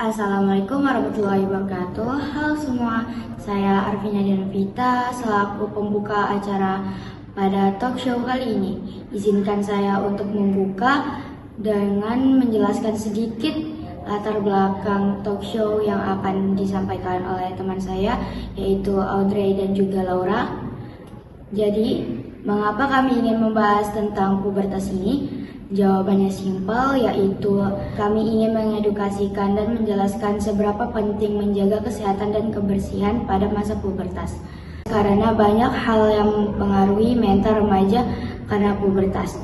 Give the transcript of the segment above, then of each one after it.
Assalamualaikum warahmatullahi wabarakatuh. Halo semua, saya Arvina Danvita selaku pembuka acara pada talk show kali ini. Izinkan saya untuk membuka dengan menjelaskan sedikit latar belakang talk show yang akan disampaikan oleh teman saya, yaitu Audrey dan juga Laura. Jadi, mengapa kami ingin membahas tentang pubertas ini? Jawabannya simpel, yaitu kami ingin mengedukasikan dan menjelaskan seberapa penting menjaga kesehatan dan kebersihan pada masa pubertas. Karena banyak hal yang mempengaruhi mental remaja karena pubertas.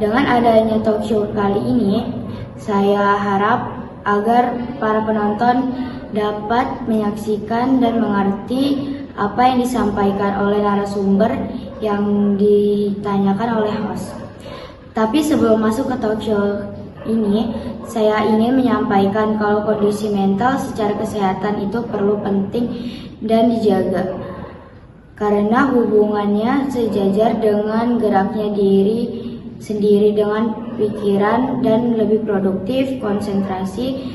Dengan adanya talk show kali ini, saya harap agar para penonton dapat menyaksikan dan mengerti apa yang disampaikan oleh narasumber yang ditanyakan oleh host. Tapi sebelum masuk ke talk show ini, saya ingin menyampaikan kalau kondisi mental secara kesehatan itu perlu penting dan dijaga. Karena hubungannya sejajar dengan geraknya diri sendiri dengan pikiran dan lebih produktif, konsentrasi,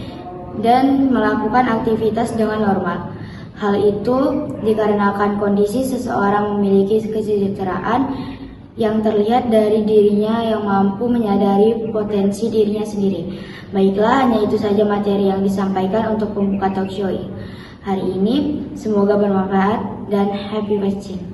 dan melakukan aktivitas dengan normal. Hal itu dikarenakan kondisi seseorang memiliki kesejahteraan yang terlihat dari dirinya yang mampu menyadari potensi dirinya sendiri. Baiklah, hanya itu saja materi yang disampaikan untuk pembuka talk show hari ini. Semoga bermanfaat dan happy watching.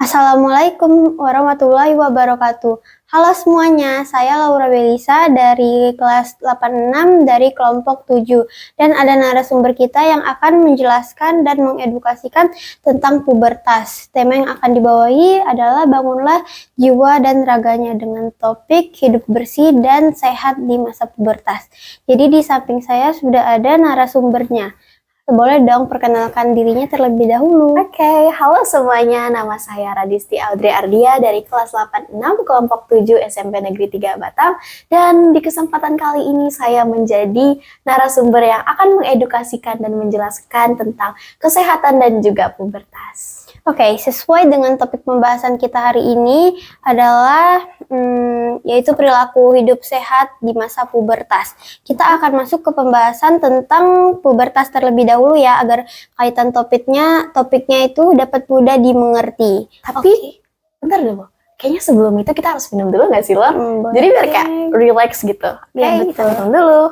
Assalamualaikum warahmatullahi wabarakatuh. Halo semuanya, saya Laura Belisa dari kelas 86 dari kelompok 7. Dan ada narasumber kita yang akan menjelaskan dan mengedukasikan tentang pubertas. Tema yang akan dibawahi adalah bangunlah jiwa dan raganya dengan topik hidup bersih dan sehat di masa pubertas. Jadi di samping saya sudah ada narasumbernya. Boleh dong perkenalkan dirinya terlebih dahulu. Oke, halo semuanya. Nama saya Radisti Audrey Ardia dari kelas 86 kelompok 7 SMP Negeri 3 Batam. Dan di kesempatan kali ini saya menjadi narasumber yang akan mengedukasikan dan menjelaskan tentang kesehatan dan juga pubertas. Oke, sesuai dengan topik pembahasan kita hari ini adalah yaitu perilaku hidup sehat di masa pubertas. Kita akan masuk ke pembahasan tentang pubertas terlebih dahulu ya, agar kaitan topiknya itu dapat mudah dimengerti. Tapi, bentar dulu. Kayaknya sebelum itu kita harus minum dulu nggak sih, Lor? Jadi biar kayak relax gitu. Ya, Oke, kita minum dulu.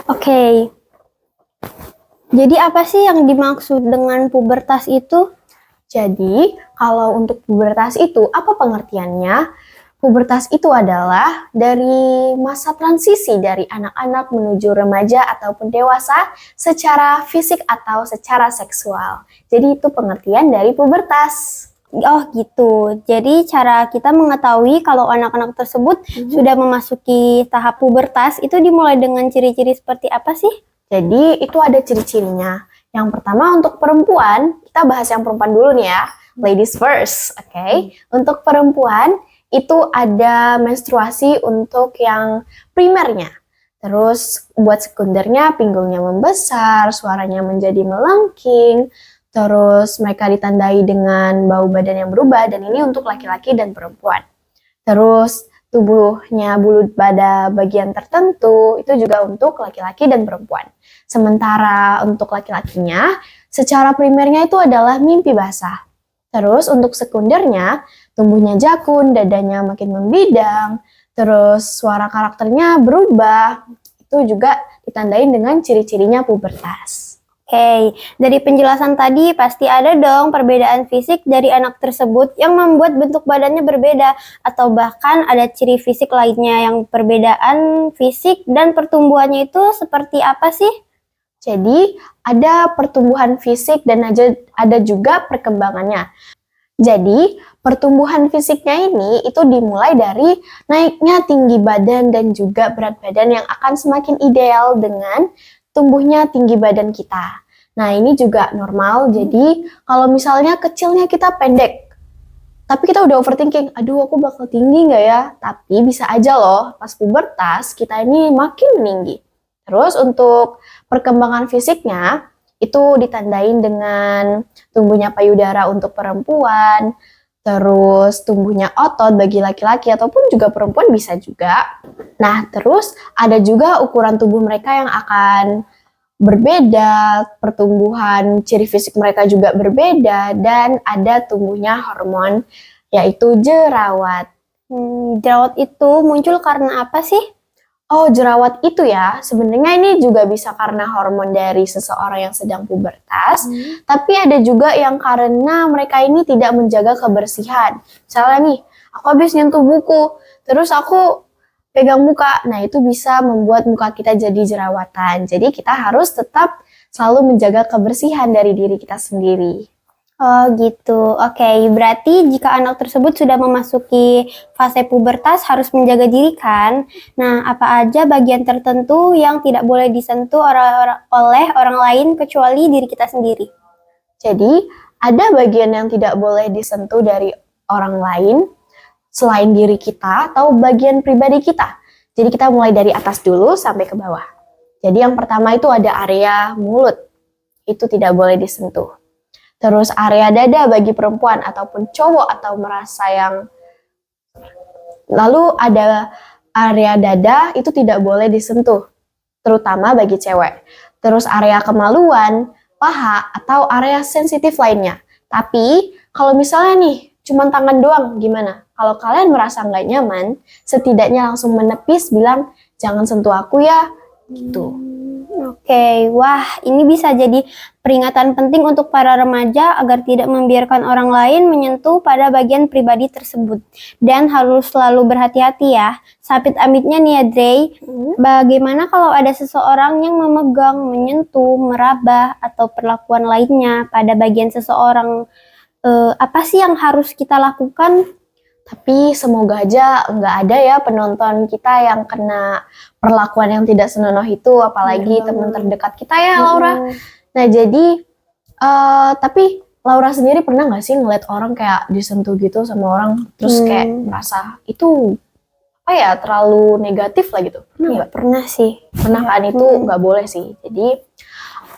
Oke. Jadi apa sih yang dimaksud dengan pubertas itu? Jadi, kalau untuk pubertas itu, apa pengertiannya? Pubertas itu adalah dari masa transisi dari anak-anak menuju remaja ataupun dewasa secara fisik atau secara seksual. Jadi, itu pengertian dari pubertas. Oh gitu, jadi cara kita mengetahui kalau anak-anak tersebut sudah memasuki tahap pubertas itu dimulai dengan ciri-ciri seperti apa sih? Jadi itu ada ciri-cirinya. Yang pertama untuk perempuan, kita bahas yang perempuan dulu nih ya, ladies first, oke? Untuk perempuan itu ada menstruasi untuk yang primernya. Terus buat sekundernya pinggulnya membesar, suaranya menjadi melengking. Terus mereka ditandai dengan bau badan yang berubah, dan ini untuk laki-laki dan perempuan. Terus tubuhnya bulut pada bagian tertentu, itu juga untuk laki-laki dan perempuan. Sementara untuk laki-lakinya, secara primernya itu adalah mimpi basah. Terus untuk sekundernya, tumbuhnya jakun, dadanya makin membidang, terus suara karakternya berubah, itu juga ditandai dengan ciri-cirinya pubertas. Oke, dari penjelasan tadi pasti ada dong perbedaan fisik dari anak tersebut yang membuat bentuk badannya berbeda, atau bahkan ada ciri fisik lainnya yang perbedaan fisik dan pertumbuhannya itu seperti apa sih? Jadi ada pertumbuhan fisik dan ada juga perkembangannya. Jadi pertumbuhan fisiknya ini itu dimulai dari naiknya tinggi badan dan juga berat badan yang akan semakin ideal dengan tumbuhnya tinggi badan kita. Nah, ini juga normal. Jadi, kalau misalnya kecilnya kita pendek, tapi kita udah overthinking, aduh aku bakal tinggi nggak ya? Tapi bisa aja loh, pas pubertas kita ini makin meninggi. Terus untuk perkembangan fisiknya, Itu ditandain dengan tumbuhnya payudara untuk perempuan, terus tumbuhnya otot bagi laki-laki ataupun juga perempuan bisa juga. Nah, terus ada juga ukuran tubuh mereka yang akan berbeda, pertumbuhan ciri fisik mereka juga berbeda, dan ada tumbuhnya hormon yaitu jerawat. Jerawat itu muncul karena apa sih? Oh, jerawat itu ya, sebenarnya ini juga bisa karena hormon dari seseorang yang sedang pubertas, tapi ada juga yang karena mereka ini tidak menjaga kebersihan. Misalnya nih, aku habis nyentuh buku, terus aku pegang muka, nah itu bisa membuat muka kita jadi jerawatan. Jadi kita harus tetap selalu menjaga kebersihan dari diri kita sendiri. Oh gitu, oke. Berarti jika anak tersebut sudah memasuki fase pubertas harus menjaga diri kan? Nah, apa aja bagian tertentu yang tidak boleh disentuh oleh orang lain kecuali diri kita sendiri? Jadi, ada bagian yang tidak boleh disentuh dari orang lain selain diri kita atau bagian pribadi kita. Jadi kita mulai dari atas dulu sampai ke bawah. Jadi yang pertama itu ada area mulut. Itu tidak boleh disentuh. Terus area dada bagi perempuan ataupun cowok atau merasa yang... Lalu ada area dada itu tidak boleh disentuh, terutama bagi cewek. Terus area kemaluan, paha, atau area sensitif lainnya. Tapi kalau misalnya nih, cuma tangan doang, gimana? Kalau kalian merasa nggak nyaman, setidaknya langsung menepis bilang, jangan sentuh aku ya, gitu. Oke, wah ini bisa jadi peringatan penting untuk para remaja agar tidak membiarkan orang lain menyentuh pada bagian pribadi tersebut. Dan harus selalu berhati-hati ya. Sapit-amitnya nih ya Dre, bagaimana kalau ada seseorang yang memegang, menyentuh, meraba, atau perlakuan lainnya pada bagian seseorang, apa sih yang harus kita lakukan? Tapi semoga aja nggak ada ya penonton kita yang kena perlakuan yang tidak senonoh itu, apalagi teman terdekat kita ya Laura. Nah jadi, tapi Laura sendiri pernah nggak sih ngeliat orang kayak disentuh gitu sama orang, terus kayak merasa itu apa ya terlalu negatif lah gitu? Pernah nggak? Pernah sih. Pernah kan, itu nggak boleh sih. Jadi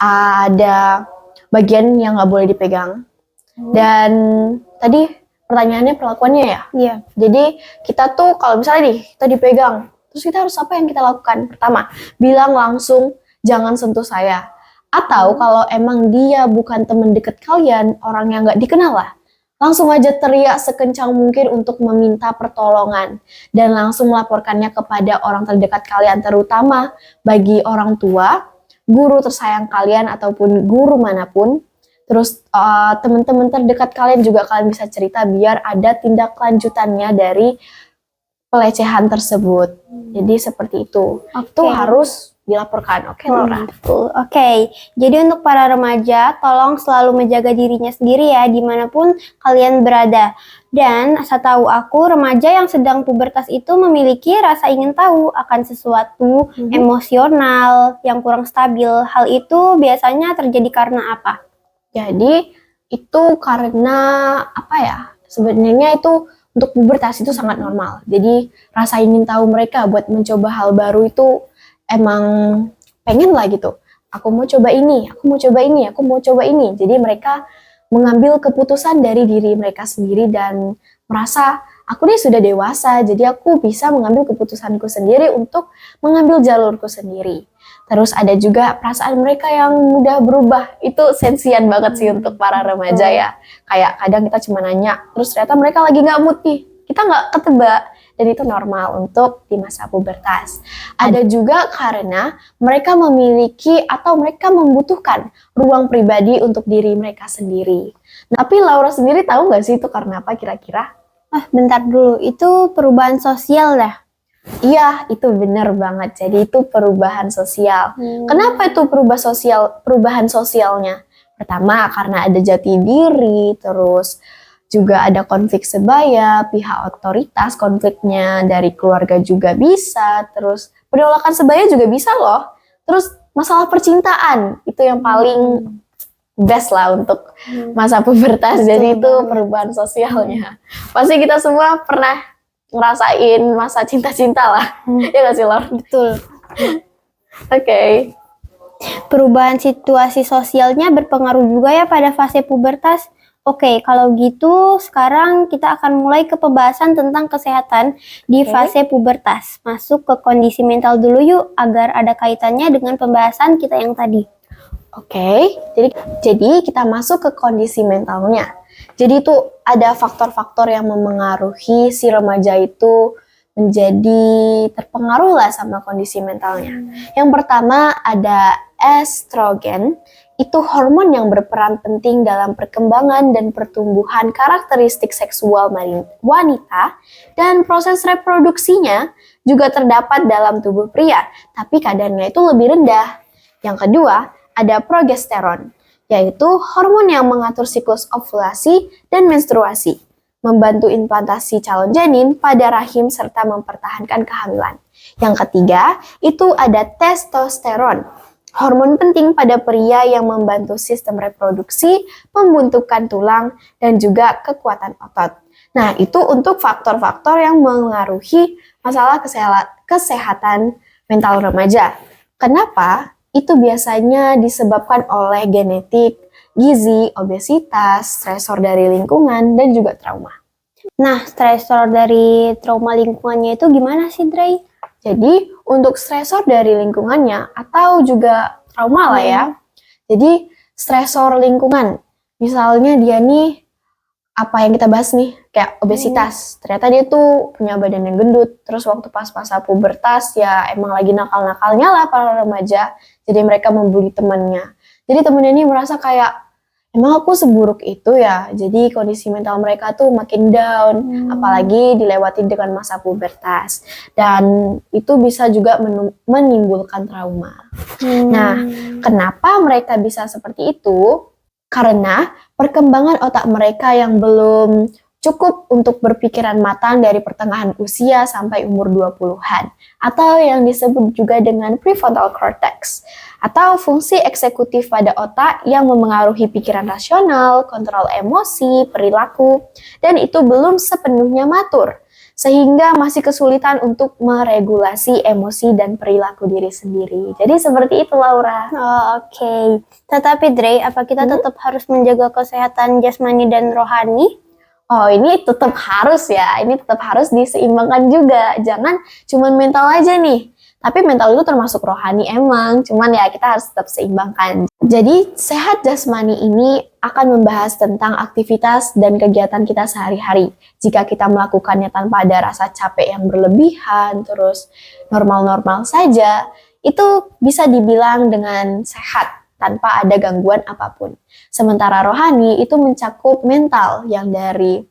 ada bagian yang nggak boleh dipegang. Dan tadi pertanyaannya perlakuannya ya? Iya. Jadi kita tuh kalau misalnya nih kita dipegang, terus kita harus apa yang kita lakukan? Pertama, bilang langsung jangan sentuh saya. Atau kalau emang dia bukan teman dekat kalian, orang yang nggak dikenal lah, langsung aja teriak sekencang mungkin untuk meminta pertolongan dan langsung melaporkannya kepada orang terdekat kalian, terutama bagi orang tua, guru tersayang kalian ataupun guru manapun. Terus teman-teman terdekat kalian juga kalian bisa cerita biar ada tindak lanjutannya dari pelecehan tersebut. Jadi seperti itu. Itu harus dilaporkan. Oke, Laura. Oke, jadi untuk para remaja, tolong selalu menjaga dirinya sendiri ya, dimanapun kalian berada. Dan setahu aku, remaja yang sedang pubertas itu memiliki rasa ingin tahu akan sesuatu emosional yang kurang stabil. Hal itu biasanya terjadi karena apa? Jadi itu karena apa ya? Sebenarnya itu untuk pubertas itu sangat normal. Jadi rasa ingin tahu mereka buat mencoba hal baru itu emang pengen lah gitu. Aku mau coba ini, aku mau coba ini, aku mau coba ini. Jadi mereka mengambil keputusan dari diri mereka sendiri dan merasa aku nih sudah dewasa, jadi aku bisa mengambil keputusanku sendiri untuk mengambil jalurku sendiri. Terus ada juga perasaan mereka yang mudah berubah. Itu sensian banget sih untuk para remaja ya. Kayak kadang kita cuma nanya, terus ternyata mereka lagi nggak mood nih. Kita nggak ketebak. Dan itu normal untuk di masa pubertas. Ada juga karena mereka memiliki atau mereka membutuhkan ruang pribadi untuk diri mereka sendiri. Nah, tapi Laura sendiri tahu nggak sih itu karena apa kira-kira? Bentar dulu, itu perubahan sosial dah. Iya, itu benar banget. Jadi itu perubahan sosial. Kenapa itu perubahan sosialnya? Pertama, karena ada jati diri, terus juga ada konflik sebaya, pihak otoritas, konfliknya dari keluarga juga bisa, terus penolakan sebaya juga bisa loh. Terus masalah percintaan, itu yang paling best lah untuk masa pubertas. Jadi itu perubahan sosialnya. Pasti kita semua pernah ngerasain masa cinta-cinta lah. Ya nggak sih, Lor? Betul. Oke. Perubahan situasi sosialnya berpengaruh juga ya pada fase pubertas. Oke, kalau gitu sekarang kita akan mulai ke pembahasan tentang kesehatan di Oke. fase pubertas. Masuk ke kondisi mental dulu yuk, agar ada kaitannya dengan pembahasan kita yang tadi. Oke, jadi kita masuk ke kondisi mentalnya. Jadi itu ada faktor-faktor yang memengaruhi si remaja itu menjadi terpengaruh lah sama kondisi mentalnya. Yang pertama ada estrogen, itu hormon yang berperan penting dalam perkembangan dan pertumbuhan karakteristik seksual wanita, dan proses reproduksinya juga terdapat dalam tubuh pria, tapi kadarnya itu lebih rendah. Yang kedua, ada progesteron, yaitu hormon yang mengatur siklus ovulasi dan menstruasi, membantu implantasi calon janin pada rahim serta mempertahankan kehamilan. Yang ketiga, itu ada testosteron, hormon penting pada pria yang membantu sistem reproduksi, pembentukan tulang, dan juga kekuatan otot. Nah, itu untuk faktor-faktor yang mengaruhi masalah kesehatan mental remaja. Kenapa? Itu biasanya disebabkan oleh genetik, gizi, obesitas, stresor dari lingkungan, dan juga trauma. Nah, stresor dari trauma lingkungannya itu gimana sih, Dray? Jadi, untuk stresor dari lingkungannya atau juga trauma lah ya. Jadi, stresor lingkungan. Misalnya dia nih, apa yang kita bahas nih, kayak obesitas. Ternyata dia tuh punya badan yang gendut. Terus waktu pas masa pubertas, ya emang lagi nakal-nakalnya lah para remaja. Jadi mereka membuli temannya. Jadi temennya ini merasa kayak, emang aku seburuk itu ya? Jadi kondisi mental mereka tuh makin down, apalagi dilewati dengan masa pubertas. Dan itu bisa juga menimbulkan trauma. Nah, kenapa mereka bisa seperti itu? Karena perkembangan otak mereka yang belum cukup untuk berpikiran matang dari pertengahan usia sampai umur 20-an. Atau yang disebut juga dengan prefrontal cortex, atau fungsi eksekutif pada otak yang memengaruhi pikiran rasional, kontrol emosi, perilaku, dan itu belum sepenuhnya matur, sehingga masih kesulitan untuk meregulasi emosi dan perilaku diri sendiri. Jadi seperti itu, Laura. Oh, oke. Tetapi Dray, apa kita tetap harus menjaga kesehatan jasmani dan rohani? Oh, ini tetap harus ya. Ini tetap harus diseimbangkan juga. Jangan cuma mental aja nih. Tapi mental itu termasuk rohani emang. Cuman ya kita harus tetap seimbangkan. Jadi sehat jasmani ini akan membahas tentang aktivitas dan kegiatan kita sehari-hari. Jika kita melakukannya tanpa ada rasa capek yang berlebihan, terus normal-normal saja, itu bisa dibilang dengan sehat tanpa ada gangguan apapun. Sementara rohani itu mencakup mental yang dari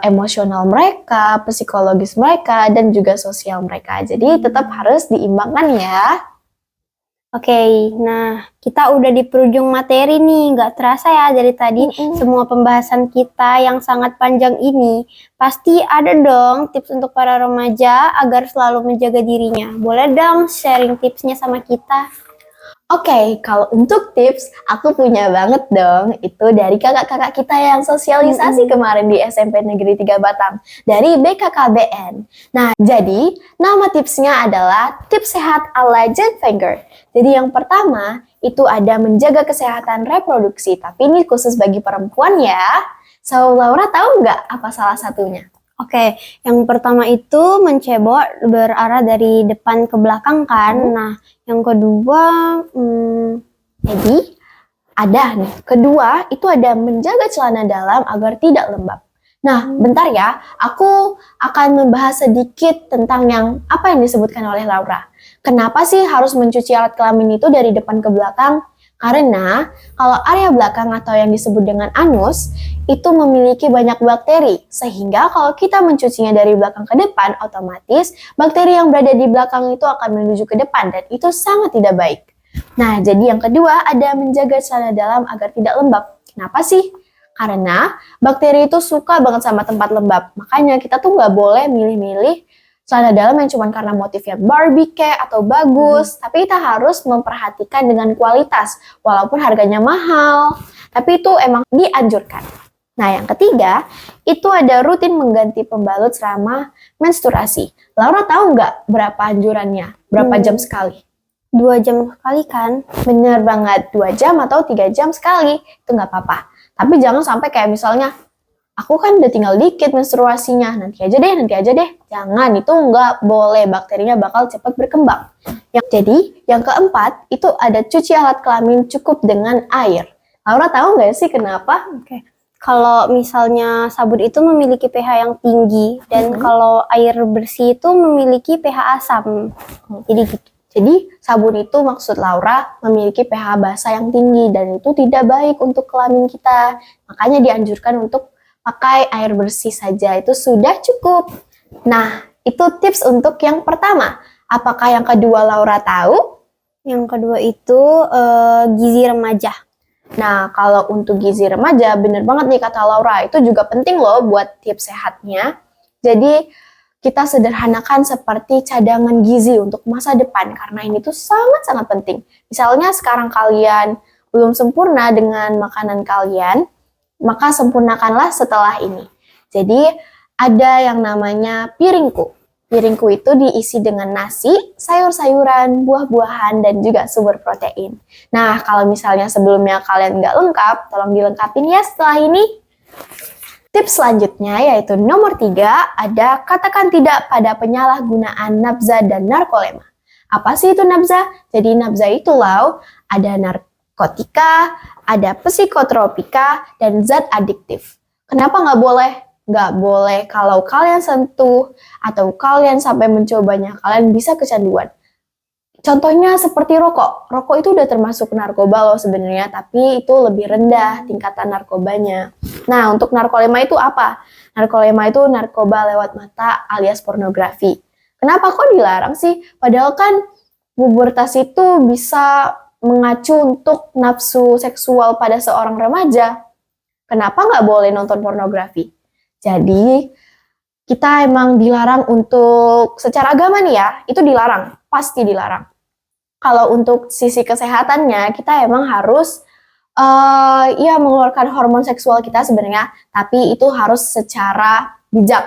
emosional mereka, psikologis mereka, dan juga sosial mereka. Jadi tetap harus diimbangkan ya. Oke, nah kita udah di penghujung materi nih, nggak terasa ya dari tadi semua pembahasan kita yang sangat panjang ini. Pasti ada dong tips untuk para remaja agar selalu menjaga dirinya. Boleh dong sharing tipsnya sama kita? Oke, kalau untuk tips, aku punya banget dong. Itu dari kakak-kakak kita yang sosialisasi kemarin di SMP Negeri 3 Batang, dari BKKBN. Nah, jadi nama tipsnya adalah tips sehat ala Jen Wenger. Jadi yang pertama, itu ada menjaga kesehatan reproduksi, tapi ini khusus bagi perempuan ya. So, Laura tahu nggak apa salah satunya? Oke, yang pertama itu mencebok berarah dari depan ke belakang kan. Nah, yang kedua, Jadi, ada nih. Kedua, itu ada menjaga celana dalam agar tidak lembab. Nah, bentar ya. Aku akan membahas sedikit tentang apa yang disebutkan oleh Laura. Kenapa sih harus mencuci alat kelamin itu dari depan ke belakang? Karena kalau area belakang atau yang disebut dengan anus itu memiliki banyak bakteri, sehingga kalau kita mencucinya dari belakang ke depan, otomatis bakteri yang berada di belakang itu akan menuju ke depan dan itu sangat tidak baik. Nah, jadi yang kedua ada menjaga celana dalam agar tidak lembab. Kenapa sih? Karena bakteri itu suka banget sama tempat lembab. Makanya kita tuh nggak boleh milih-milih celana dalam yang cuma karena motifnya Barbie kayak atau bagus, tapi kita harus memperhatikan dengan kualitas, walaupun harganya mahal, tapi itu emang dianjurkan. Nah, yang ketiga, itu ada rutin mengganti pembalut selama menstruasi. Laura tahu nggak berapa anjurannya? Berapa jam sekali? 2 jam sekali kan? Bener banget, 2 jam atau 3 jam sekali, itu nggak apa-apa. Tapi jangan sampai kayak misalnya, aku kan udah tinggal dikit menstruasinya, nanti aja deh. Jangan, itu nggak boleh, bakterinya bakal cepat berkembang. Jadi, yang keempat, itu ada cuci alat kelamin cukup dengan air. Laura tahu nggak sih kenapa? Oke. Kalau misalnya sabun itu memiliki pH yang tinggi dan kalau air bersih itu memiliki pH asam. Jadi gitu. Jadi, sabun itu maksud Laura memiliki pH basa yang tinggi dan itu tidak baik untuk kelamin kita. Makanya dianjurkan untuk pakai air bersih saja, itu sudah cukup. Nah, itu tips untuk yang pertama. Apakah yang kedua Laura tahu? Yang kedua itu gizi remaja. Nah, kalau untuk gizi remaja, bener banget nih kata Laura, itu juga penting loh buat tips sehatnya. Jadi, kita sederhanakan seperti cadangan gizi untuk masa depan, karena ini tuh sangat-sangat penting. Misalnya sekarang kalian belum sempurna dengan makanan kalian, maka sempurnakanlah setelah ini. Jadi, ada yang namanya piringku. Piringku itu diisi dengan nasi, sayur-sayuran, buah-buahan, dan juga sumber protein. Nah, kalau misalnya sebelumnya kalian nggak lengkap, tolong dilengkapin ya setelah ini. Tips selanjutnya yaitu nomor 3, ada katakan tidak pada penyalahgunaan nafza dan narkolema. Apa sih itu nafza? Jadi nafza itu loh, ada narkotika, ada psikotropika, dan zat adiktif. Kenapa nggak boleh? Nggak boleh kalau kalian sentuh atau kalian sampai mencobanya, kalian bisa kecanduan. Contohnya seperti rokok. Rokok itu udah termasuk narkoba loh sebenarnya, tapi itu lebih rendah tingkatan narkobanya. Nah, untuk narkolema itu apa? Narkolema itu narkoba lewat mata alias pornografi. Kenapa kok dilarang sih? Padahal kan pubertas itu bisa mengacu untuk nafsu seksual pada seorang remaja. Kenapa nggak boleh nonton pornografi? Jadi, kita emang dilarang untuk secara agama nih ya, itu dilarang, pasti dilarang. Kalau untuk sisi kesehatannya, kita emang harus mengeluarkan hormon seksual kita sebenarnya, tapi itu harus secara bijak.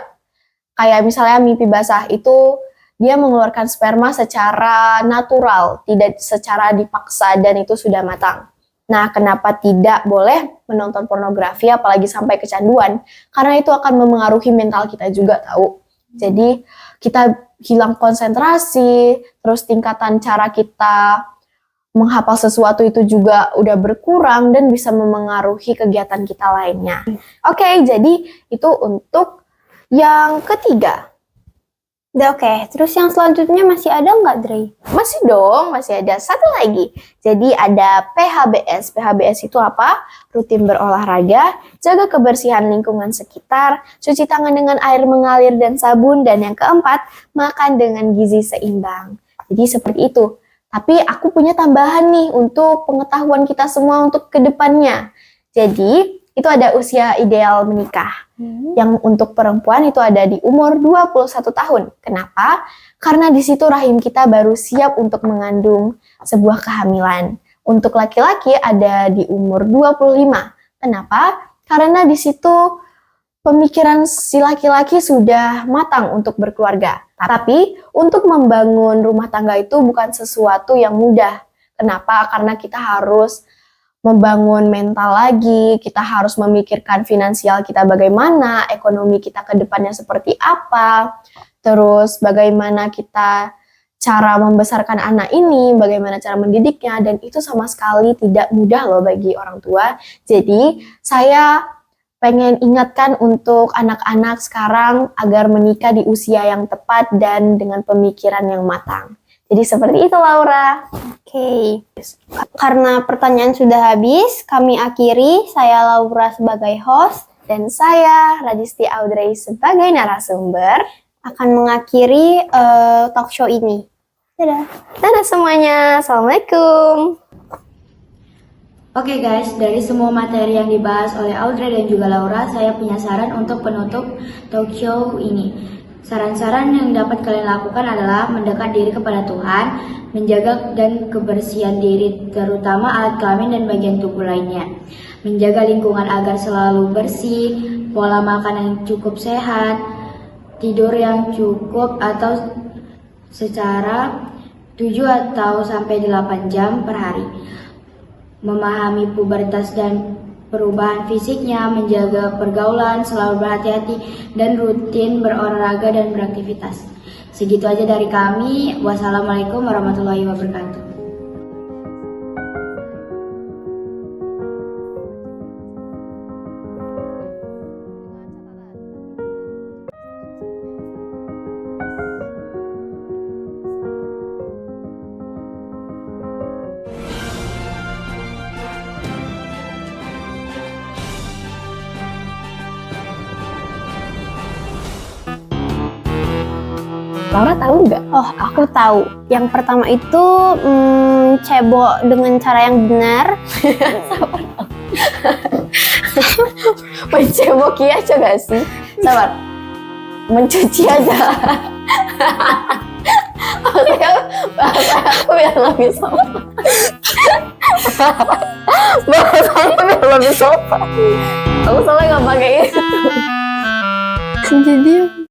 Kayak misalnya mimpi basah itu dia mengeluarkan sperma secara natural, tidak secara dipaksa dan itu sudah matang. Nah, kenapa tidak boleh menonton pornografi apalagi sampai kecanduan? Karena itu akan memengaruhi mental kita juga tahu. Jadi kita hilang konsentrasi, terus tingkatan cara kita menghafal sesuatu itu juga udah berkurang dan bisa memengaruhi kegiatan kita lainnya. Oke, jadi itu untuk yang ketiga. Oke, terus yang selanjutnya masih ada nggak, Dre? Masih dong, masih ada satu lagi. Jadi ada PHBS. PHBS itu apa? Rutin berolahraga, jaga kebersihan lingkungan sekitar, cuci tangan dengan air mengalir dan sabun, dan yang keempat, makan dengan gizi seimbang. Jadi seperti itu. Tapi aku punya tambahan nih untuk pengetahuan kita semua untuk kedepannya. Jadi itu ada usia ideal menikah. Yang untuk perempuan itu ada di umur 21 tahun. Kenapa? Karena di situ rahim kita baru siap untuk mengandung sebuah kehamilan. Untuk laki-laki ada di umur 25. Kenapa? Karena di situ pemikiran si laki-laki sudah matang untuk berkeluarga. Tapi untuk membangun rumah tangga itu bukan sesuatu yang mudah. Kenapa? Karena kita harus membangun mental lagi, kita harus memikirkan finansial kita bagaimana, ekonomi kita ke depannya seperti apa, terus bagaimana kita cara membesarkan anak ini, bagaimana cara mendidiknya, dan itu sama sekali tidak mudah loh bagi orang tua. Jadi saya pengen ingatkan untuk anak-anak sekarang agar menikah di usia yang tepat dan dengan pemikiran yang matang. Jadi seperti itu Laura. Oke. Karena pertanyaan sudah habis, kami akhiri. Saya Laura sebagai host dan saya Radisti Audrey sebagai narasumber akan mengakhiri talk show ini. Dadah. Dadah semuanya. Assalamualaikum. Oke guys, dari semua materi yang dibahas oleh Audrey dan juga Laura, saya punya saran untuk penutup talk show ini. Saran-saran yang dapat kalian lakukan adalah mendekat diri kepada Tuhan, menjaga dan kebersihan diri, terutama alat kelamin dan bagian tubuh lainnya. Menjaga lingkungan agar selalu bersih, pola makan yang cukup sehat, tidur yang cukup atau secara 7 atau sampai 8 jam per hari. Memahami pubertas dan perubahan fisiknya, menjaga pergaulan, selalu berhati-hati, dan rutin berolahraga dan beraktivitas. Segitu aja dari kami. Wassalamualaikum warahmatullahi wabarakatuh. Laura tahu nggak? Oh, aku tahu. Yang pertama itu cebok dengan cara yang benar. Menceboki aja gak sih? Sabar. Mencuci aja. Bahasa aku biar lebih sopan. Bahasanya biar lebih sopan. Aku soalnya nggak pakai itu. Jadi